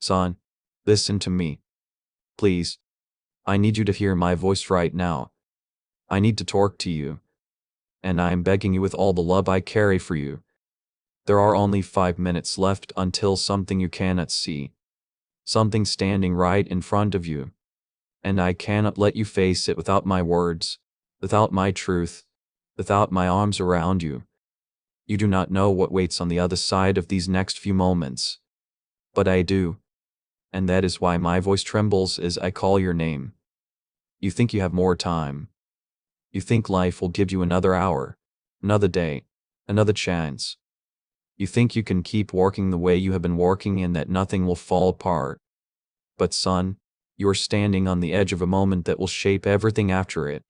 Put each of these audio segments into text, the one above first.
Son, listen to me. Please. I need you to hear my voice right now. I need to talk to you. And I am begging you with all the love I carry for you. There are only 5 minutes left until something you cannot see. Something standing right in front of you. And I cannot let you face it without my words, without my truth, without my arms around you. You do not know what waits on the other side of these next few moments. But I do. And that is why my voice trembles as I call your name. You think you have more time. You think life will give you another hour, another day, another chance. You think you can keep working the way you have been working and that nothing will fall apart. But son, you are standing on the edge of a moment that will shape everything after it.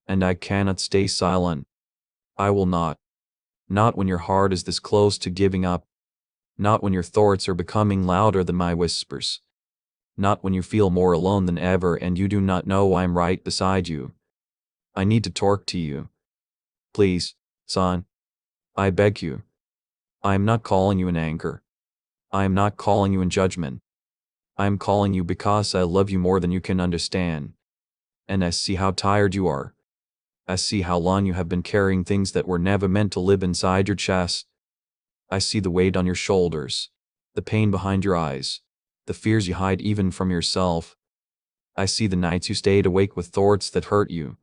And I cannot stay silent. I will not. Not when your heart is this close to giving up. Not when your thoughts are becoming louder than my whispers. Not when you feel more alone than ever and you do not know I'm right beside you. I need to talk to you. Please, son. I beg you. I am not calling you in anger. I am not calling you in judgment. I am calling you because I love you more than you can understand. And I see how tired you are. I see how long you have been carrying things that were never meant to live inside your chest. I see the weight on your shoulders, the pain behind your eyes, the fears you hide even from yourself. I see the nights you stayed awake with thoughts that hurt you.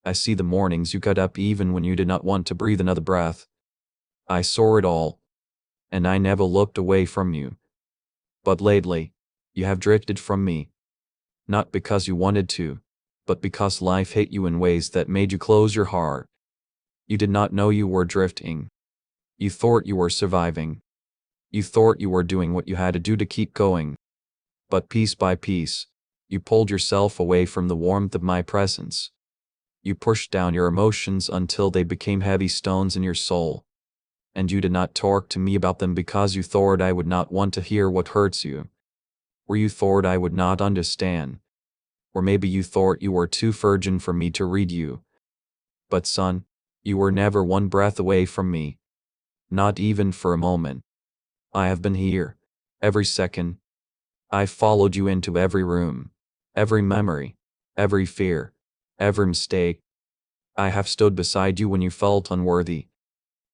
I see the mornings you got up even when you did not want to breathe another breath. I saw it all, and I never looked away from you. But lately, you have drifted from me. Not because you wanted to, but because life hit you in ways that made you close your heart. You did not know you were drifting. You thought you were surviving. You thought you were doing what you had to do to keep going. But piece by piece, you pulled yourself away from the warmth of my presence. You pushed down your emotions until they became heavy stones in your soul. And you did not talk to me about them because you thought I would not want to hear what hurts you. Or you thought I would not understand. Or maybe you thought you were too virgin for me to read you. But son, you were never one breath away from me. Not even for a moment. I have been here, every second. I followed you into every room, every memory, every fear, every mistake. I have stood beside you when you felt unworthy.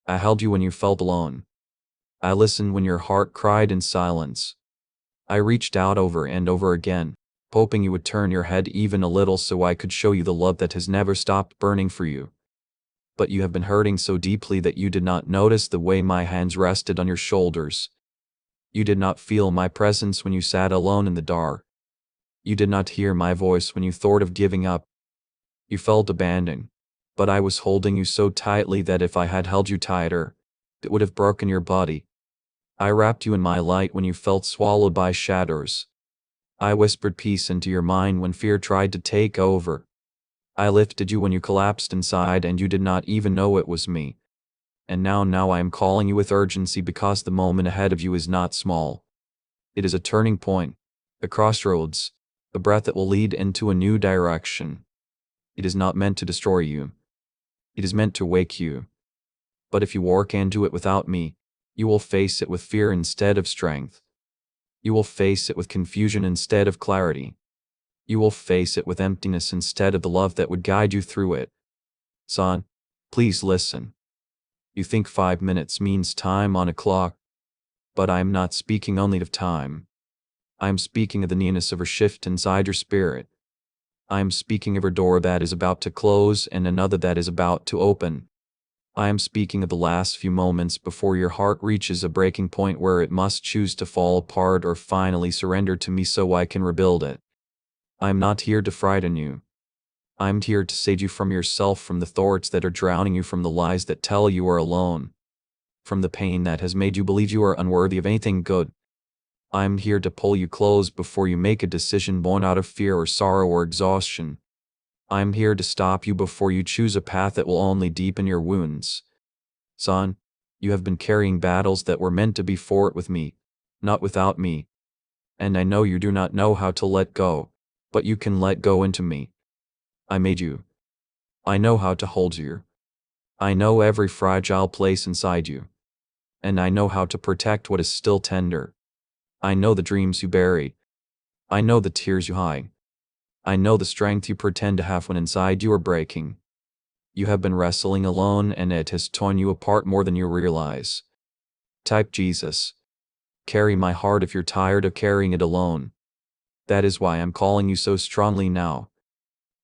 I held you when you felt alone. I listened when your heart cried in silence. I reached out over and over again, hoping you would turn your head even a little so I could show you the love that has never stopped burning for you. But you have been hurting so deeply that you did not notice the way my hands rested on your shoulders. You did not feel my presence when you sat alone in the dark. You did not hear my voice when you thought of giving up. You felt abandoned, but I was holding you so tightly that if I had held you tighter, it would have broken your body. I wrapped you in my light when you felt swallowed by shadows. I whispered peace into your mind when fear tried to take over. I lifted you when you collapsed inside and you did not even know it was me. And now I am calling you with urgency because the moment ahead of you is not small. It is a turning point, a crossroads, a breath that will lead into a new direction. It is not meant to destroy you. It is meant to wake you. But if you walk into it without me, you will face it with fear instead of strength. You will face it with confusion instead of clarity. You will face it with emptiness instead of the love that would guide you through it. Son, please listen. You think 5 minutes means time on a clock, but I am not speaking only of time. I am speaking of the nearness of a shift inside your spirit. I am speaking of a door that is about to close and another that is about to open. I am speaking of the last few moments before your heart reaches a breaking point where it must choose to fall apart or finally surrender to me so I can rebuild it. I am not here to frighten you. I am here to save you from yourself, from the thoughts that are drowning you, from the lies that tell you are alone, from the pain that has made you believe you are unworthy of anything good. I am here to pull you close before you make a decision born out of fear or sorrow or exhaustion. I am here to stop you before you choose a path that will only deepen your wounds. Son, you have been carrying battles that were meant to be fought with me, not without me. And I know you do not know how to let go, but you can let go into me. I made you. I know how to hold you. I know every fragile place inside you. And I know how to protect what is still tender. I know the dreams you bury. I know the tears you hide. I know the strength you pretend to have when inside you are breaking. You have been wrestling alone and it has torn you apart more than you realize. Type Jesus. Carry my heart if you're tired of carrying it alone. That is why I'm calling you so strongly now.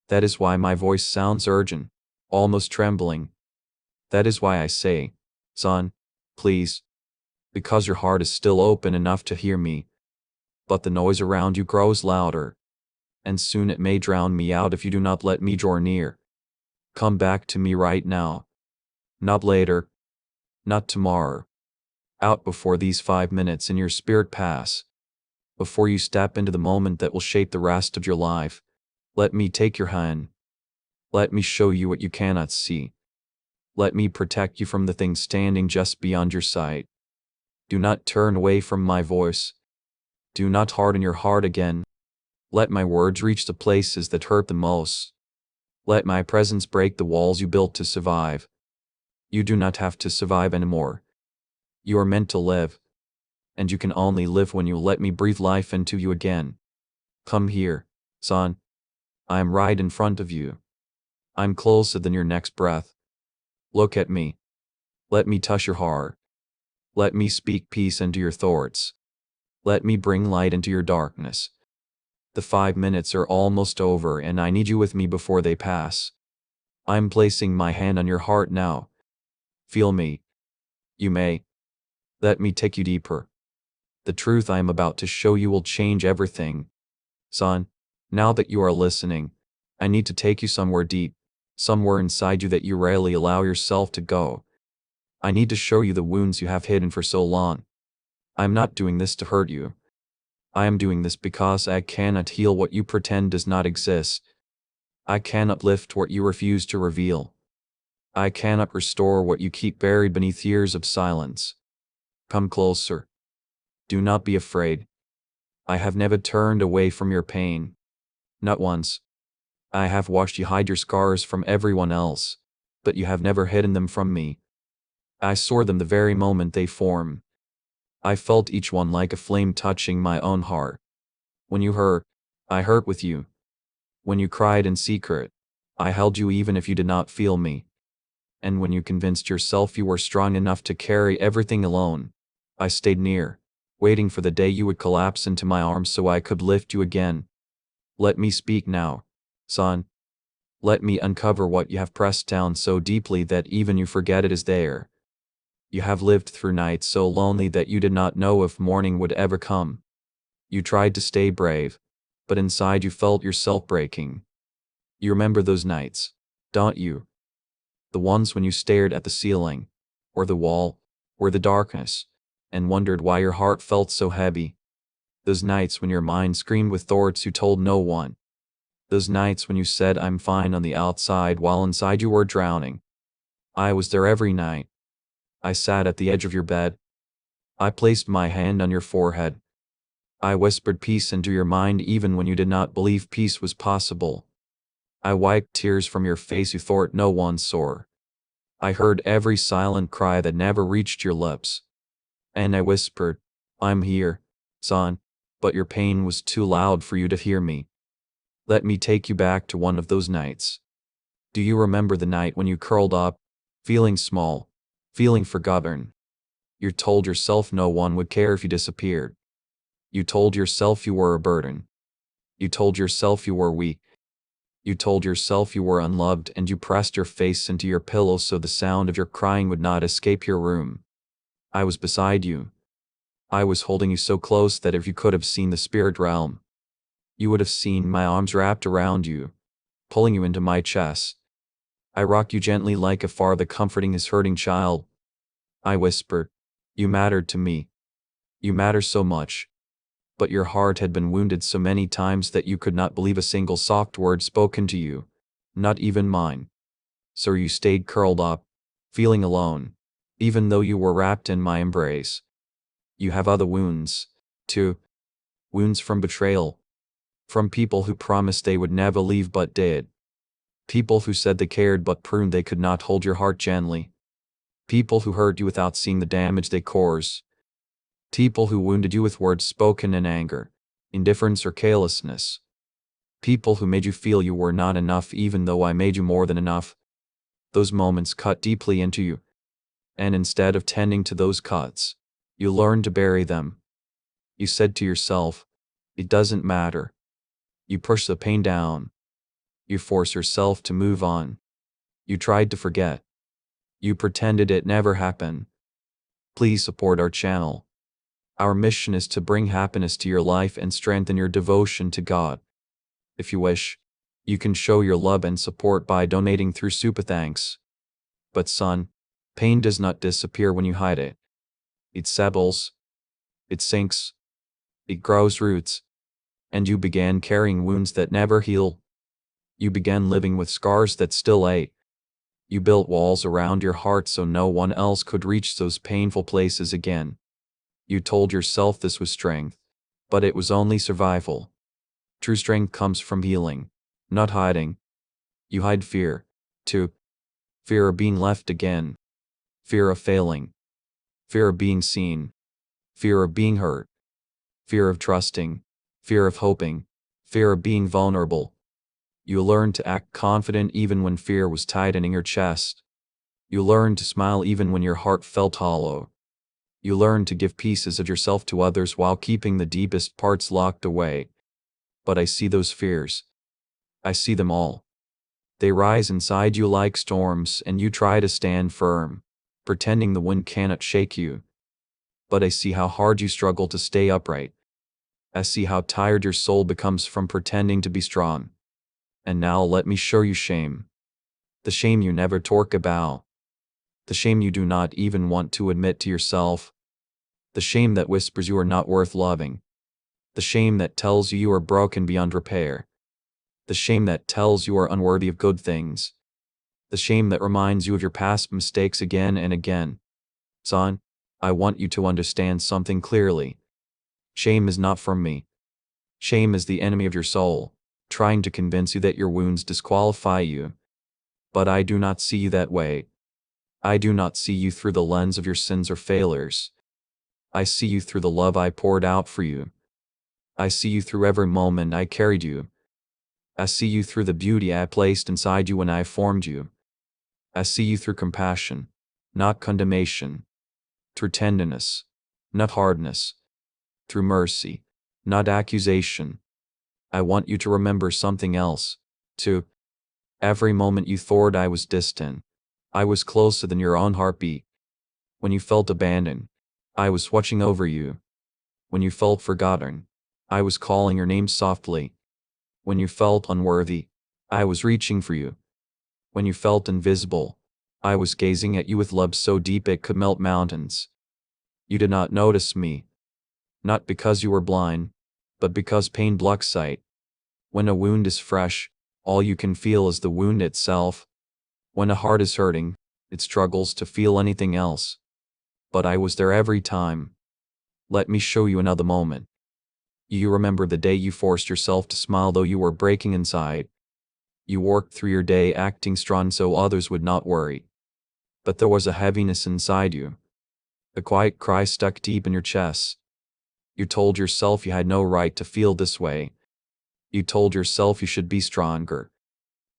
That is why my voice sounds urgent, almost trembling. That is why I say, son, please, because your heart is still open enough to hear me. But the noise around you grows louder, and soon it may drown me out if you do not let me draw near. Come back to me right now. Not later. Not tomorrow. Out before these 5 minutes in your spirit pass. Before you step into the moment that will shape the rest of your life, let me take your hand. Let me show you what you cannot see. Let me protect you from the things standing just beyond your sight. Do not turn away from my voice. Do not harden your heart again. Let my words reach the places that hurt the most. Let my presence break the walls you built to survive. You do not have to survive anymore. You are meant to live. And you can only live when you let me breathe life into you again. Come here, son. I am right in front of you. I'm closer than your next breath. Look at me. Let me touch your heart. Let me speak peace into your thoughts. Let me bring light into your darkness. The 5 minutes are almost over and I need you with me before they pass. I'm placing my hand on your heart now. Feel me. You may. Let me take you deeper. The truth I am about to show you will change everything. Son, now that you are listening, I need to take you somewhere deep, somewhere inside you that you rarely allow yourself to go. I need to show you the wounds you have hidden for so long. I'm not doing this to hurt you. I am doing this because I cannot heal what you pretend does not exist. I cannot lift what you refuse to reveal. I cannot restore what you keep buried beneath years of silence. Come closer. Do not be afraid. I have never turned away from your pain. Not once. I have watched you hide your scars from everyone else, but you have never hidden them from me. I saw them the very moment they formed. I felt each one like a flame touching my own heart. When you hurt, I hurt with you. When you cried in secret, I held you even if you did not feel me. And when you convinced yourself you were strong enough to carry everything alone, I stayed near, waiting for the day you would collapse into my arms so I could lift you again. Let me speak now, son. Let me uncover what you have pressed down so deeply that even you forget it is there. You have lived through nights so lonely that you did not know if morning would ever come. You tried to stay brave, but inside you felt yourself breaking. You remember those nights, don't you? The ones when you stared at the ceiling, or the wall, or the darkness, and wondered why your heart felt so heavy. Those nights when your mind screamed with thoughts you told no one. Those nights when you said I'm fine on the outside while inside you were drowning. I was there every night. I sat at the edge of your bed. I placed my hand on your forehead. I whispered peace into your mind even when you did not believe peace was possible. I wiped tears from your face you thought no one saw. I heard every silent cry that never reached your lips. And I whispered, I'm here, son, but your pain was too loud for you to hear me. Let me take you back to one of those nights. Do you remember the night when you curled up, feeling small, feeling forgotten? You told yourself no one would care if you disappeared. You told yourself you were a burden. You told yourself you were weak. You told yourself you were unloved and you pressed your face into your pillow so the sound of your crying would not escape your room. I was beside you. I was holding you so close that if you could have seen the spirit realm, you would have seen my arms wrapped around you, pulling you into my chest. I rocked you gently like a father comforting his hurting child. I whispered, you mattered to me. You matter so much. But your heart had been wounded so many times that you could not believe a single soft word spoken to you, not even mine. So you stayed curled up, feeling alone, even though you were wrapped in my embrace. You have other wounds, too. Wounds from betrayal. From people who promised they would never leave but did. People who said they cared but proved they could not hold your heart gently. People who hurt you without seeing the damage they caused. People who wounded you with words spoken in anger, indifference, or carelessness. People who made you feel you were not enough even though I made you more than enough. Those moments cut deeply into you. And instead of tending to those cuts, you learned to bury them. You said to yourself, it doesn't matter. You push the pain down. You force yourself to move on. You tried to forget. You pretended it never happened. Please support our channel. Our mission is to bring happiness to your life and strengthen your devotion to God. If you wish, you can show your love and support by donating through Super Thanks. But son, pain does not disappear when you hide it. It settles. It sinks. It grows roots. And you began carrying wounds that never heal. You began living with scars that still ache. You built walls around your heart so no one else could reach those painful places again. You told yourself this was strength, but it was only survival. True strength comes from healing, not hiding. You hide fear, too. Fear of being left again. Fear of failing. Fear of being seen. Fear of being hurt. Fear of trusting. Fear of hoping. Fear of being vulnerable. You learned to act confident even when fear was tightening your chest. You learned to smile even when your heart felt hollow. You learned to give pieces of yourself to others while keeping the deepest parts locked away. But I see those fears. I see them all. They rise inside you like storms, and you try to stand firm, pretending the wind cannot shake you. But I see how hard you struggle to stay upright. I see how tired your soul becomes from pretending to be strong. And now let me show you shame. The shame you never talk about. The shame you do not even want to admit to yourself. The shame that whispers you are not worth loving. The shame that tells you you are broken beyond repair. The shame that tells you are unworthy of good things. The shame that reminds you of your past mistakes again and again. Son, I want you to understand something clearly. Shame is not from me. Shame is the enemy of your soul, trying to convince you that your wounds disqualify you. But I do not see you that way. I do not see you through the lens of your sins or failures. I see you through the love I poured out for you. I see you through every moment I carried you. I see you through the beauty I placed inside you when I formed you. I see you through compassion, not condemnation. Through tenderness, not hardness. Through mercy, not accusation. I want you to remember something else, too. Every moment you thought I was distant, I was closer than your own heartbeat. When you felt abandoned, I was watching over you. When you felt forgotten, I was calling your name softly. When you felt unworthy, I was reaching for you. When you felt invisible, I was gazing at you with love so deep it could melt mountains. You did not notice me. Not because you were blind, but because pain blocks sight. When a wound is fresh, all you can feel is the wound itself. When a heart is hurting, it struggles to feel anything else. But I was there every time. Let me show you another moment. You remember the day you forced yourself to smile though you were breaking inside. You worked through your day acting strong so others would not worry. But there was a heaviness inside you. A quiet cry stuck deep in your chest. You told yourself you had no right to feel this way. You told yourself you should be stronger.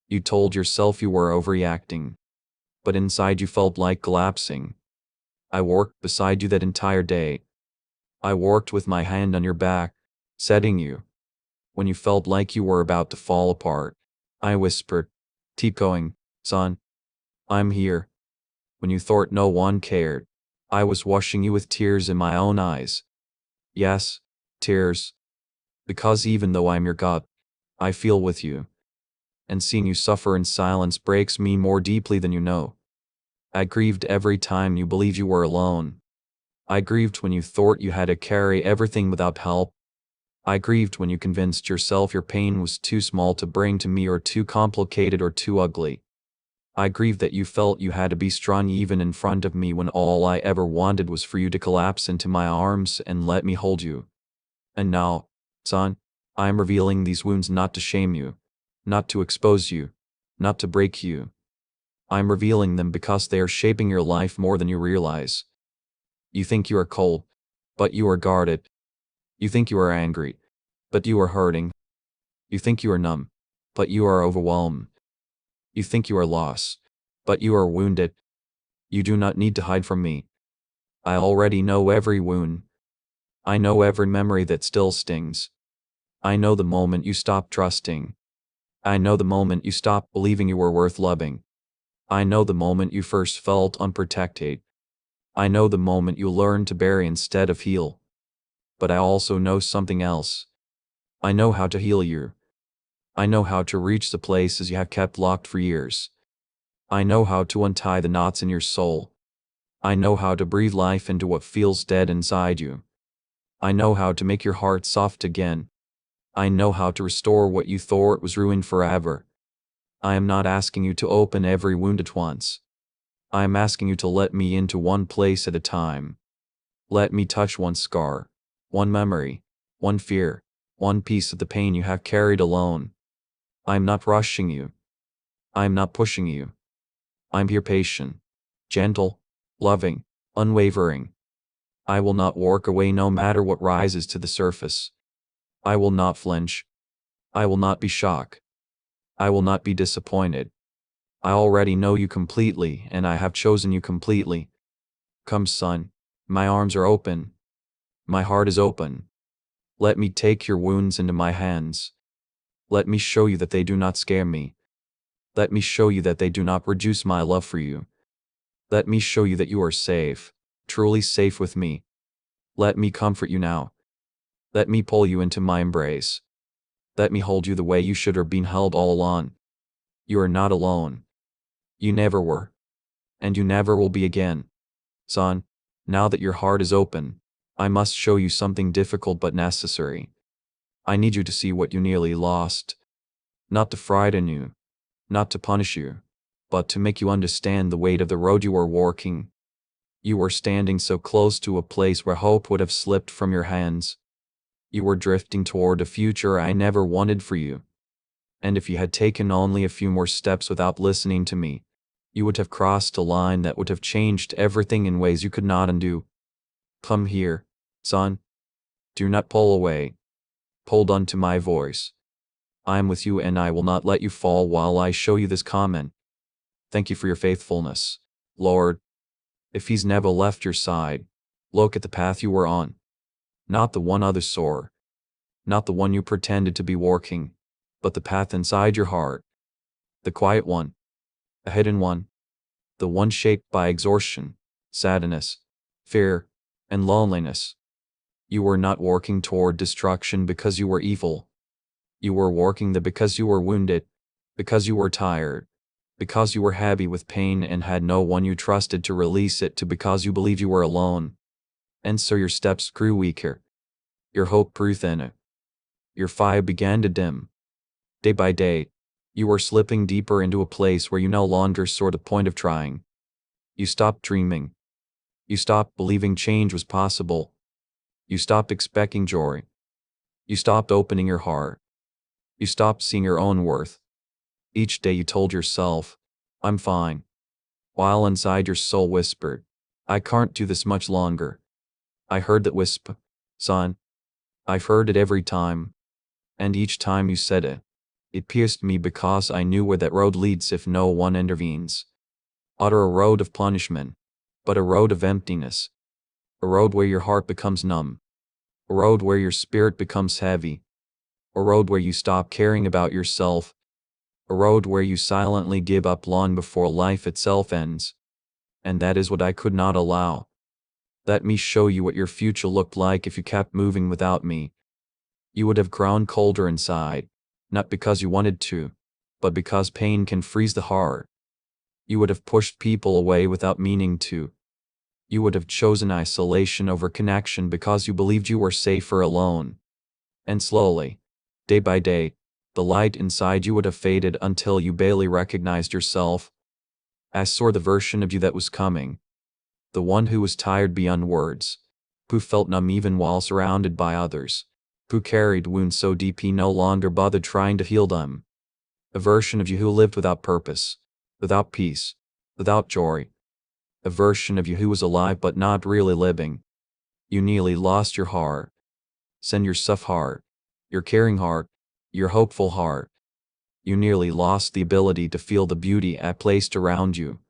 You told yourself you were overreacting. But inside you felt like collapsing. I worked beside you that entire day. I worked with my hand on your back, setting you. When you felt like you were about to fall apart, I whispered, "Keep going, son. I'm here." When you thought no one cared, I was washing you with tears in my own eyes. Yes, tears. Because even though I'm your God, I feel with you. And seeing you suffer in silence breaks me more deeply than you know. I grieved every time you believed you were alone. I grieved when you thought you had to carry everything without help. I grieved when you convinced yourself your pain was too small to bring to me or too complicated or too ugly. I grieved that you felt you had to be strong even in front of me when all I ever wanted was for you to collapse into my arms and let me hold you. And now, son, I am revealing these wounds not to shame you, not to expose you, not to break you. I am revealing them because they are shaping your life more than you realize. You think you are cold, but you are guarded. You think you are angry, but you are hurting. You think you are numb, but you are overwhelmed. You think you are lost, but you are wounded. You do not need to hide from me. I already know every wound. I know every memory that still stings. I know the moment you stopped trusting. I know the moment you stopped believing you were worth loving. I know the moment you first felt unprotected. I know the moment you learned to bury instead of heal. But I also know something else. I know how to heal you. I know how to reach the places you have kept locked for years. I know how to untie the knots in your soul. I know how to breathe life into what feels dead inside you. I know how to make your heart soft again. I know how to restore what you thought was ruined forever. I am not asking you to open every wound at once. I am asking you to let me into one place at a time. Let me touch one scar, one memory, one fear, one piece of the pain you have carried alone. I am not rushing you. I am not pushing you. I'm here patient, gentle, loving, unwavering. I will not walk away no matter what rises to the surface. I will not flinch. I will not be shocked. I will not be disappointed. I already know you completely, and I have chosen you completely. Come, son. My arms are open. My heart is open. Let me take your wounds into my hands. Let me show you that they do not scare me. Let me show you that they do not reduce my love for you. Let me show you that you are safe, truly safe with me. Let me comfort you now. Let me pull you into my embrace. Let me hold you the way you should have been held all along. You are not alone. You never were. And you never will be again. Son, now that your heart is open, I must show you something difficult but necessary. I need you to see what you nearly lost. Not to frighten you, not to punish you, but to make you understand the weight of the road you are walking. You were standing so close to a place where hope would have slipped from your hands. You were drifting toward a future I never wanted for you. And if you had taken only a few more steps without listening to me, you would have crossed a line that would have changed everything in ways you could not undo. Come here, son. Do not pull away. Hold on to my voice. I am with you and I will not let you fall while I show you this comment. Thank you for your faithfulness, Lord. If he's never left your side, look at the path you were on. Not the one others saw. Not the one you pretended to be walking, but the path inside your heart. The quiet one. A hidden one. The one shaped by exhaustion, sadness, fear, and loneliness. You were not walking toward destruction because you were evil. You were walking there because you were wounded, because you were tired, because you were heavy with pain and had no one you trusted to release it to, because you believed you were alone. And so your steps grew weaker. Your hope grew thinner. Your fire began to dim. Day by day, you were slipping deeper into a place where you no longer saw the point of trying. You stopped dreaming. You stopped believing change was possible. You stopped expecting joy. You stopped opening your heart. You stopped seeing your own worth. Each day you told yourself, I'm fine. While inside your soul whispered, I can't do this much longer. I heard that whisper, son. I've heard it every time. And each time you said it, it pierced me because I knew where that road leads if no one intervenes. Not a road of punishment, but a road of emptiness. A road where your heart becomes numb. A road where your spirit becomes heavy. A road where you stop caring about yourself. A road where you silently give up long before life itself ends. And that is what I could not allow. Let me show you what your future looked like if you kept moving without me. You would have grown colder inside, not because you wanted to, but because pain can freeze the heart. You would have pushed people away without meaning to. You would have chosen isolation over connection because you believed you were safer alone. And slowly, day by day, the light inside you would have faded until you barely recognized yourself. I saw the version of you that was coming. The one who was tired beyond words, who felt numb even while surrounded by others, who carried wounds so deep he no longer bothered trying to heal them. A version of you who lived without purpose, without peace, without joy. A version of you who was alive but not really living. You nearly lost your heart. Send your soft heart, your caring heart, your hopeful heart. You nearly lost the ability to feel the beauty I placed around you.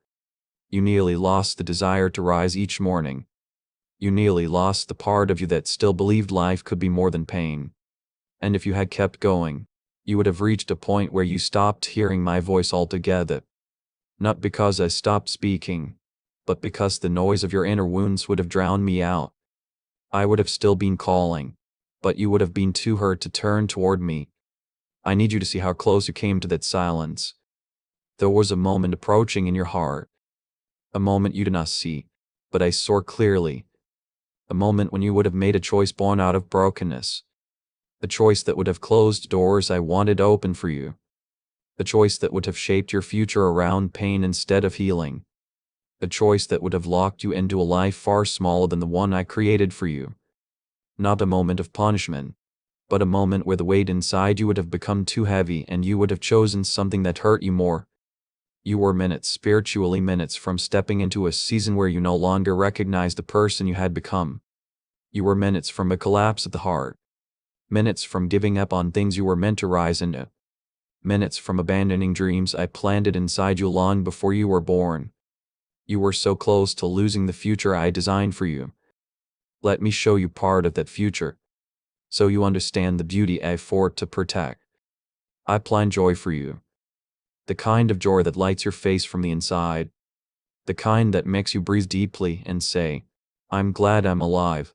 You nearly lost the desire to rise each morning. You nearly lost the part of you that still believed life could be more than pain. And if you had kept going, you would have reached a point where you stopped hearing my voice altogether. Not because I stopped speaking, but because the noise of your inner wounds would have drowned me out. I would have still been calling, but you would have been too hurt to turn toward me. I need you to see how close you came to that silence. There was a moment approaching in your heart. A moment you did not see, but I saw clearly. A moment when you would have made a choice born out of brokenness. A choice that would have closed doors I wanted open for you. A choice that would have shaped your future around pain instead of healing. A choice that would have locked you into a life far smaller than the one I created for you. Not a moment of punishment, but a moment where the weight inside you would have become too heavy and you would have chosen something that hurt you more. You were minutes, spiritually minutes, from stepping into a season where you no longer recognized the person you had become. You were minutes from a collapse of the heart. Minutes from giving up on things you were meant to rise into. Minutes from abandoning dreams I planted inside you long before you were born. You were so close to losing the future I designed for you. Let me show you part of that future, so you understand the beauty I fought to protect. I planned joy for you. The kind of joy that lights your face from the inside. The kind that makes you breathe deeply and say, I'm glad I'm alive.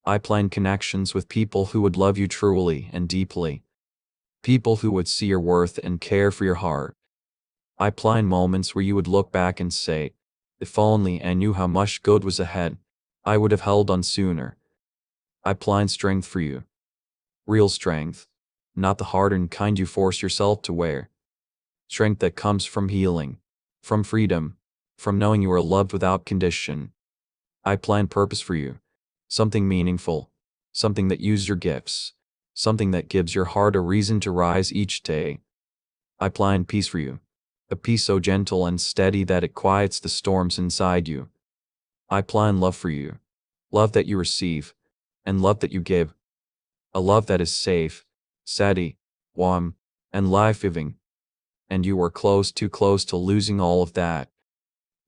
I planned connections with people who would love you truly and deeply. People who would see your worth and care for your heart. I planned moments where you would look back and say, if only I knew how much good was ahead, I would have held on sooner. I planned strength for you. Real strength, not the hardened kind you force yourself to wear. Strength that comes from healing, from freedom, from knowing you are loved without condition. I planned purpose for you, something meaningful, something that uses your gifts, something that gives your heart a reason to rise each day. I planned peace for you, a peace so gentle and steady that it quiets the storms inside you. I planned love for you, love that you receive, and love that you give. A love that is safe, steady, warm, and life-giving. And you were close, too close to losing all of that.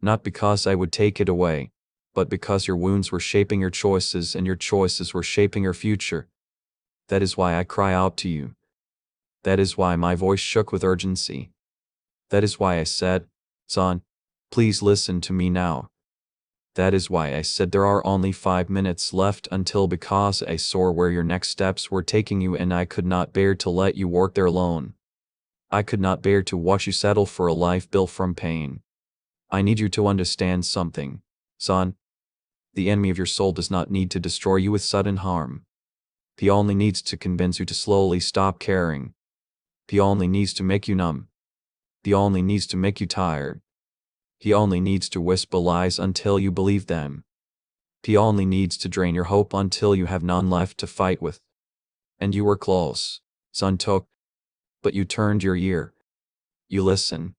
Not because I would take it away, but because your wounds were shaping your choices and your choices were shaping your future. That is why I cry out to you. That is why my voice shook with urgency. That is why I said, son, please listen to me now. That is why I said there are only 5 minutes left until, because I saw where your next steps were taking you and I could not bear to let you walk there alone. I could not bear to watch you settle for a life built from pain. I need you to understand something, son. The enemy of your soul does not need to destroy you with sudden harm. He only needs to convince you to slowly stop caring. He only needs to make you numb. He only needs to make you tired. He only needs to whisper lies until you believe them. He only needs to drain your hope until you have none left to fight with. And you were close, son, but you turned your ear. You listened.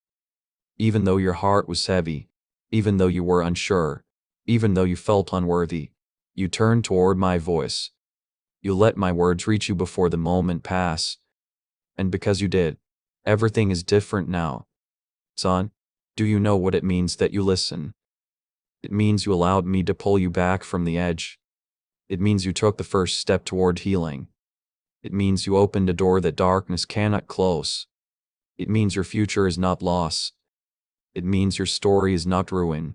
Even though your heart was heavy, even though you were unsure, even though you felt unworthy, you turned toward my voice. You let my words reach you before the moment passed. And because you did, everything is different now. Son, do you know what it means that you listen? It means you allowed me to pull you back from the edge. It means you took the first step toward healing. It means you opened a door that darkness cannot close. It means your future is not lost. It means your story is not ruined.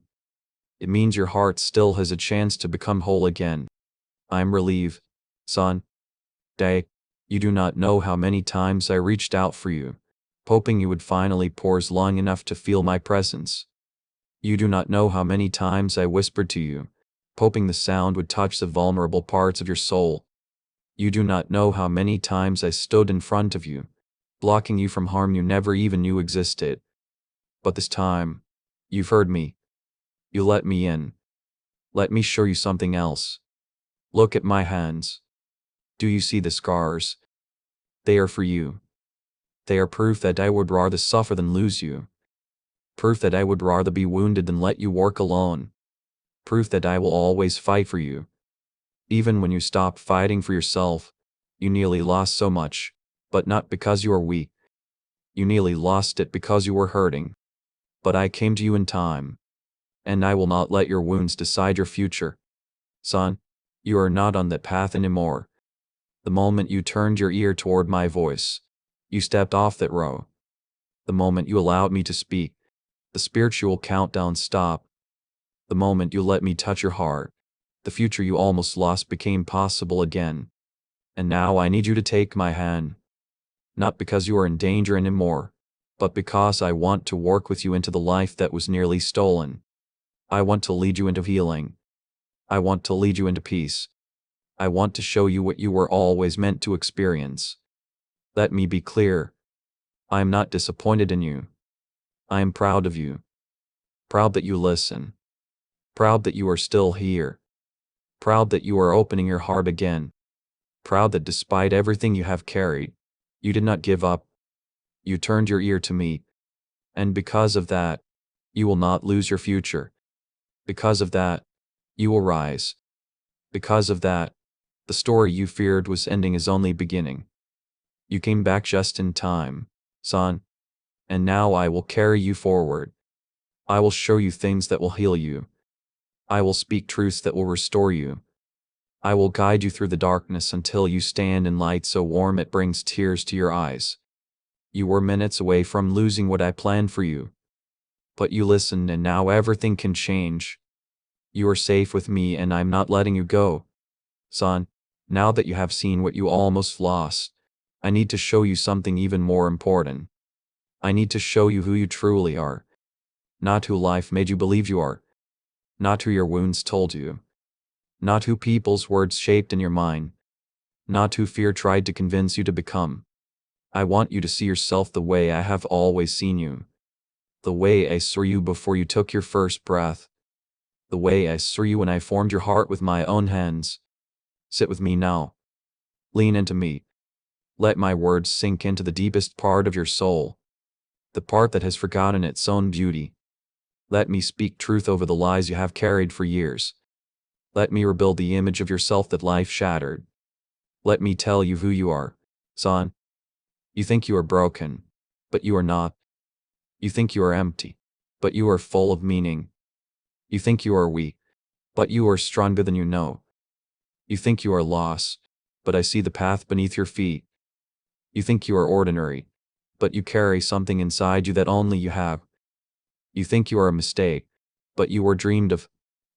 It means your heart still has a chance to become whole again. I'm relieved, son. Day, you do not know how many times I reached out for you, hoping you would finally pause long enough to feel my presence. You do not know how many times I whispered to you, hoping the sound would touch the vulnerable parts of your soul. You do not know how many times I stood in front of you, blocking you from harm you never even knew existed. But this time, you've heard me. You let me in. Let me show you something else. Look at my hands. Do you see the scars? They are for you. They are proof that I would rather suffer than lose you. Proof that I would rather be wounded than let you walk alone. Proof that I will always fight for you. Even when you stopped fighting for yourself, you nearly lost so much, but not because you are weak. You nearly lost it because you were hurting. But I came to you in time, and I will not let your wounds decide your future. Son, you are not on that path anymore. The moment you turned your ear toward my voice, you stepped off that row. The moment you allowed me to speak, the spiritual countdown stopped. The moment you let me touch your heart, the future you almost lost became possible again. And now I need you to take my hand. Not because you are in danger anymore, but because I want to work with you into the life that was nearly stolen. I want to lead you into healing. I want to lead you into peace. I want to show you what you were always meant to experience. Let me be clear. I am not disappointed in you. I am proud of you. Proud that you listen. Proud that you are still here. Proud that you are opening your heart again. Proud that despite everything you have carried, you did not give up. You turned your ear to me. And because of that, you will not lose your future. Because of that, you will rise. Because of that, the story you feared was ending is only beginning. You came back just in time, son. And now I will carry you forward. I will show you things that will heal you. I will speak truths that will restore you. I will guide you through the darkness until you stand in light so warm it brings tears to your eyes. You were minutes away from losing what I planned for you. But you listened, and now everything can change. You are safe with me, and I'm not letting you go. Son, now that you have seen what you almost lost, I need to show you something even more important. I need to show you who you truly are. Not who life made you believe you are. Not who your wounds told you. Not who people's words shaped in your mind. Not who fear tried to convince you to become. I want you to see yourself the way I have always seen you. The way I saw you before you took your first breath. The way I saw you when I formed your heart with my own hands. Sit with me now. Lean into me. Let my words sink into the deepest part of your soul. The part that has forgotten its own beauty. Let me speak truth over the lies you have carried for years. Let me rebuild the image of yourself that life shattered. Let me tell you who you are, son. You think you are broken, but you are not. You think you are empty, but you are full of meaning. You think you are weak, but you are stronger than you know. You think you are lost, but I see the path beneath your feet. You think you are ordinary, but you carry something inside you that only you have. You think you are a mistake, but you were dreamed of,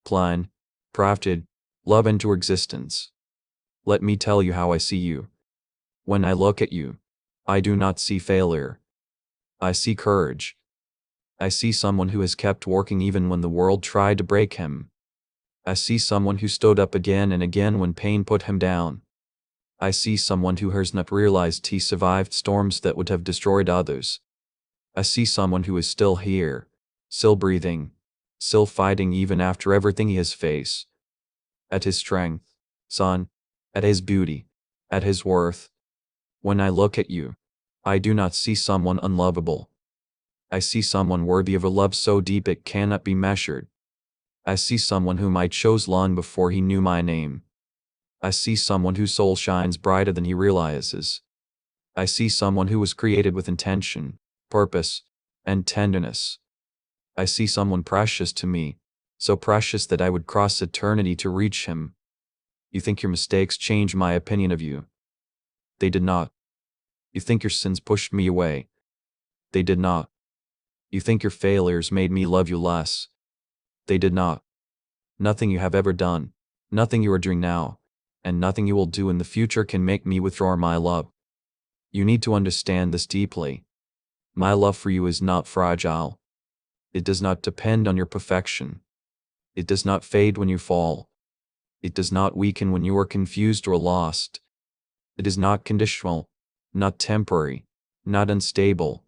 planned, crafted, love into existence. Let me tell you how I see you. When I look at you, I do not see failure. I see courage. I see someone who has kept working even when the world tried to break him. I see someone who stood up again and again when pain put him down. I see someone who has not realized he survived storms that would have destroyed others. I see someone who is still here, still breathing, still fighting even after everything he has faced. At his strength, son, at his beauty, at his worth. When I look at you, I do not see someone unlovable. I see someone worthy of a love so deep it cannot be measured. I see someone whom I chose long before he knew my name. I see someone whose soul shines brighter than he realizes. I see someone who was created with intention, purpose, and tenderness. I see someone precious to me, so precious that I would cross eternity to reach him. You think your mistakes changed my opinion of you. They did not. You think your sins pushed me away. They did not. You think your failures made me love you less. They did not. Nothing you have ever done, nothing you are doing now, and nothing you will do in the future can make me withdraw my love. You need to understand this deeply. My love for you is not fragile. It does not depend on your perfection. It does not fade when you fall. It does not weaken when you are confused or lost. It is not conditional, not temporary, not unstable.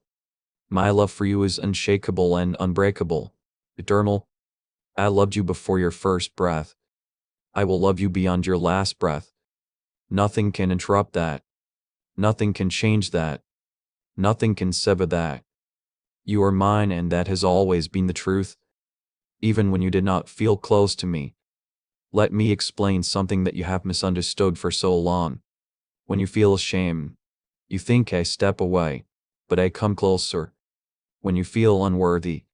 My love for you is unshakable and unbreakable, eternal. I loved you before your first breath. I will love you beyond your last breath. Nothing can interrupt that. Nothing can change that. Nothing can sever that. You are mine, and that has always been the truth. Even when you did not feel close to me. Let me explain something that you have misunderstood for so long. When you feel ashamed, you think I step away, but I come closer. When you feel unworthy,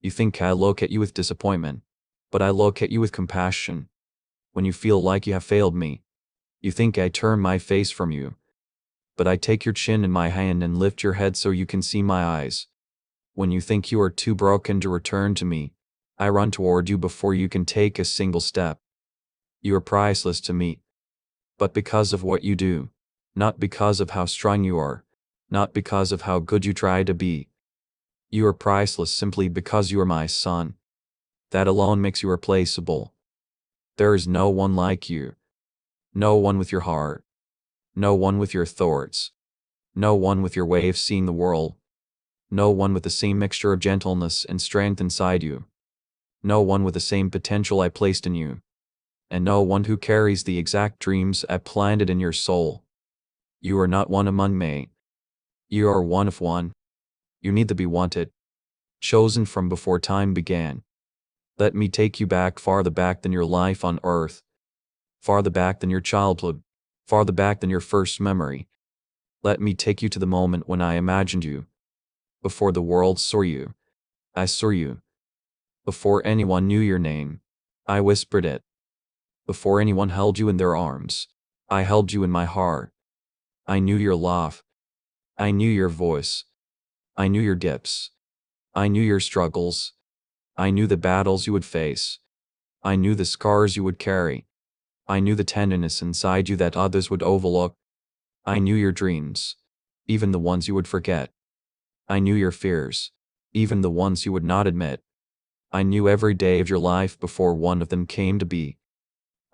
you think I look at you with disappointment, but I look at you with compassion. When you feel like you have failed me, you think I turn my face from you, but I take your chin in my hand and lift your head so you can see my eyes. When you think you are too broken to return to me, I run toward you before you can take a single step. You are priceless to me, but because of what you do, not because of how strong you are, not because of how good you try to be. You are priceless simply because you are my son. That alone makes you replaceable. There is no one like you. No one with your heart. No one with your thoughts. No one with your way of seeing the world. No one with the same mixture of gentleness and strength inside you. No one with the same potential I placed in you. And no one who carries the exact dreams I planted in your soul. You are not one among many. You are one of one. You need to be wanted. Chosen from before time began. Let me take you back, farther back than your life on earth. Farther back than your childhood. Farther back than your first memory. Let me take you to the moment when I imagined you. Before the world saw you, I saw you. Before anyone knew your name, I whispered it. Before anyone held you in their arms, I held you in my heart. I knew your laugh. I knew your voice. I knew your dips. I knew your struggles. I knew the battles you would face. I knew the scars you would carry. I knew the tenderness inside you that others would overlook. I knew your dreams, even the ones you would forget. I knew your fears, even the ones you would not admit. I knew every day of your life before one of them came to be.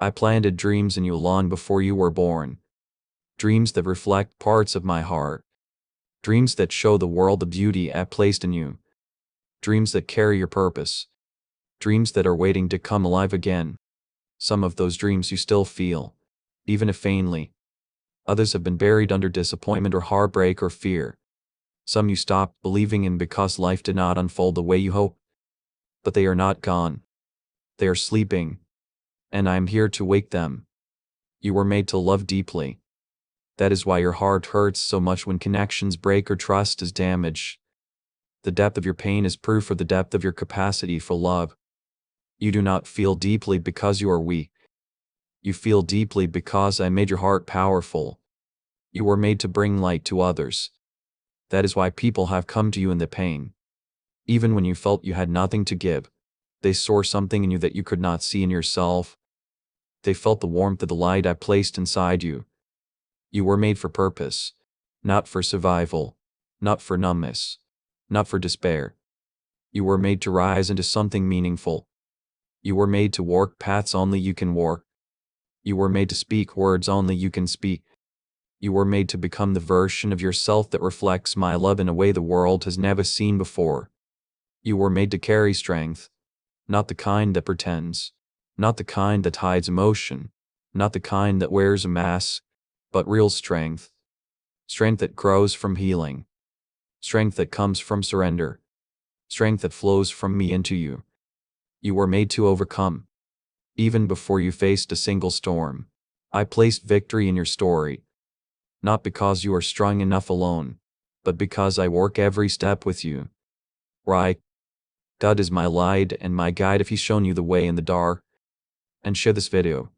I planted dreams in you long before you were born. Dreams that reflect parts of my heart. Dreams that show the world the beauty I placed in you. Dreams that carry your purpose. Dreams that are waiting to come alive again. Some of those dreams you still feel, even if faintly. Others have been buried under disappointment or heartbreak or fear. Some you stopped believing in because life did not unfold the way you hoped. But they are not gone. They are sleeping. And I am here to wake them. You were made to love deeply. That is why your heart hurts so much when connections break or trust is damaged. The depth of your pain is proof of the depth of your capacity for love. You do not feel deeply because you are weak. You feel deeply because I made your heart powerful. You were made to bring light to others. That is why people have come to you in the pain. Even when you felt you had nothing to give, they saw something in you that you could not see in yourself. They felt the warmth of the light I placed inside you. You were made for purpose, not for survival, not for numbness, not for despair. You were made to rise into something meaningful. You were made to walk paths only you can walk. You were made to speak words only you can speak. You were made to become the version of yourself that reflects my love in a way the world has never seen before. You were made to carry strength, not the kind that pretends, not the kind that hides emotion, not the kind that wears a mask, but real strength. Strength that grows from healing. Strength that comes from surrender. Strength that flows from me into you. You were made to overcome. Even before you faced a single storm, I placed victory in your story. Not because you are strong enough alone, but because I work every step with you. Right? God is my light and my guide if He's shown you the way in the dark. And share this video.